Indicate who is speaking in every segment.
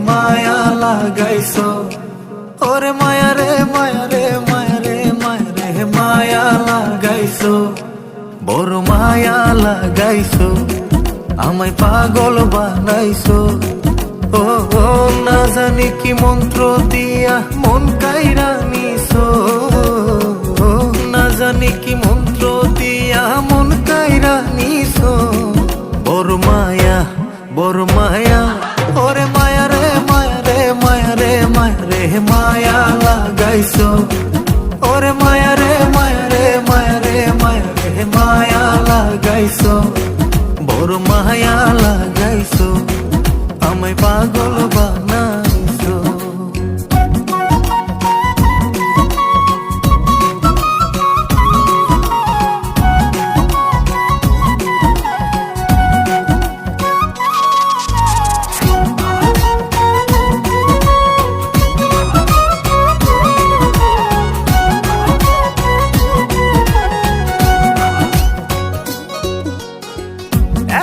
Speaker 1: মায়া লাগাইছো। ওরে মায়া রে মায়া রে মায়া রে মায়া রে মায়া লাগাইছো, বড় মায়া লাগাইছো, আমায় পাগল বানাইছো। ও ও না জানি কি মন্ত্র দিয়া মন কাইরা নিছো, না জানি কি মন্ত্র দিয়া মন কাইরা নিছো। বড় মায়া বড় মায়া, ওরে মায়া রে মায়া রে মায়া রে মায়া রে মায়া লাগাইছো। ওরে মায়া রে মায়া রে মায়া রে মায়া রে মায়া লাগাইছো, বড় মায়া লাগাইছো, আমায় পাগল বানাইছো।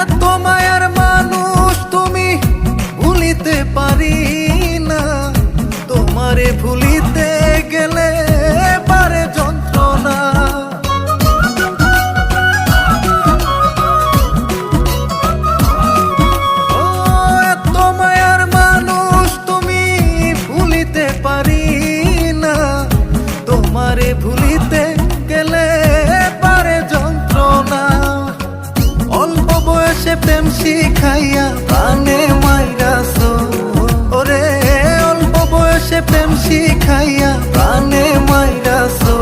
Speaker 1: এত মায়ার মানুষ তুমি ভুলিতে পারি না, তোমারে ভুলিতে গেলে পারে যন্ত্রণা। ও এত মায়ার মানুষ তুমি ভুলিতে পারি না, তোমারে ভুলিতে গেলে পারে যন্ত্রণা। অল্প বয়সে প্রেম শিখাইয়া প্রাণে মাইরাছো, ওরে অল্প বয়সে প্রেম শিখাইয়া প্রাণে মাইরাছো।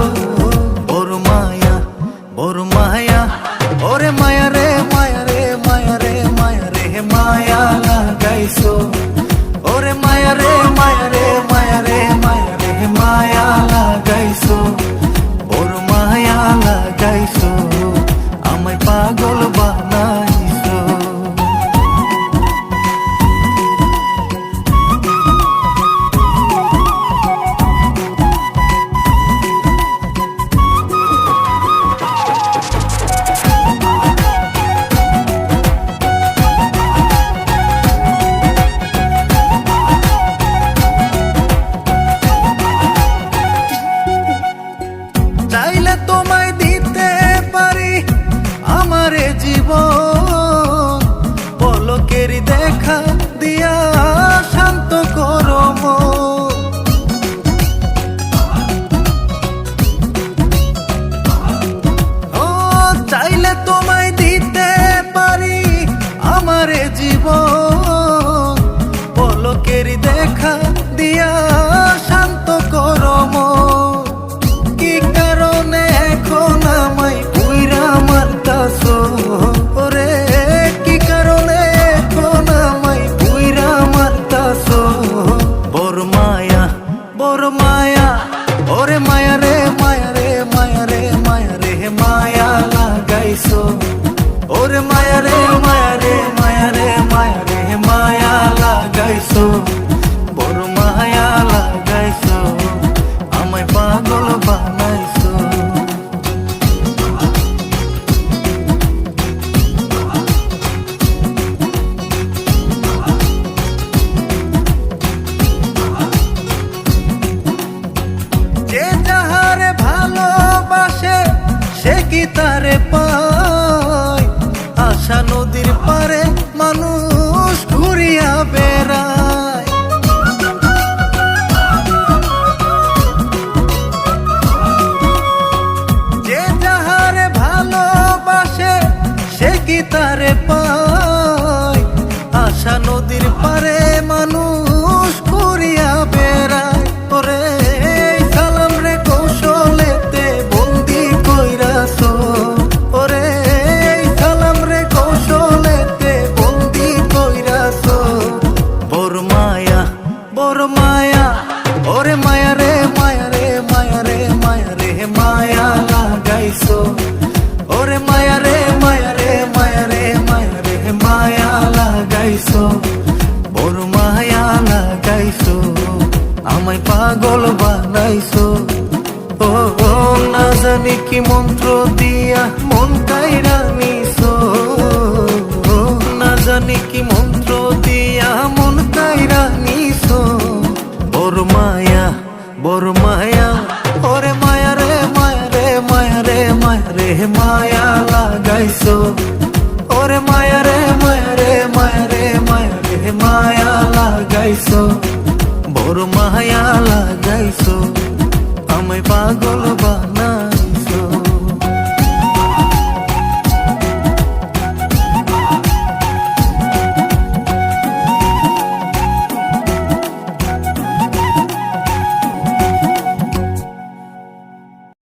Speaker 1: বড় মায়া বড় মায়া, ওরে মায়া রে মায়া রে মায়া রে মায়া রে মায়া লাগাইছো। ওরে মায়া রে মায়া রে মায়া রে মায়া রে মায়া লাগাইছো, বড় মায়া লাগাইছো, আমায় পাগল বানাইছো। চাইলে তোমায় দিতে পারি আমারে জীবন, পলকের দেখা দিয়া শান্ত করো মন। ও চাইলে তোমায় দিতে পারি আমারে জীবন, পলকের দেখা দিয়া শান্ত করো মন। কি কারণে এখন আমায় পুইরা মারতাছো, ওরে কি কারণে এখন আমায় পুইরা মারতাছো। বড় মায়া বড় মায়া, ওরে মায়া রে মায়া রে মায়া রে মায়া রে মায়া লাগাইছো। ওরে মায়া রে মায়া রে মায়া রে মায়া রে মায়া লাগাইছো, বড় মায়া লাগাইছো, আমায় পাগল বানাইছো। যে যাহারে ভালোবাসে সে কি তারে পায়, আশা নদীর পারে মানুষ ঘুরিয়া বেড়ায়। যে যাহারে ভালোবাসে সে কি তারে পায়, আশা নদীর পারে মানুষ ঘুরিয়া বেড়ায়। ওরে সালাম রে কৌশলেতে বন্দি কইরাছো, ওরে সালাম রে কৌশলেতে বন্দি কইরাছো। বড় মায়া বড় মায়া, ওরে মায়া রে মায়া রে মায়া রে মায়া রে মায়া লাগাইছো। ওরে মায়া রে মায়া রে মায়া রে মায়া রে মায়া লাগাইছো, বড় মায়া লাগাইছো, আমায় পাগল বানাইছো। ও ও না জানি কি মন্ত্র দিয়া মন কাইরা নিছো, না জানি কি মন্ত্র দিয়া মন কাইরা নিছো। মায়া লাগাইছো ওরে মায়া রে মায়া রে মায়া রে মায়া রে মায়া লাগাইছো বড় মায়া লাগাইছো আমায় পাগল বানা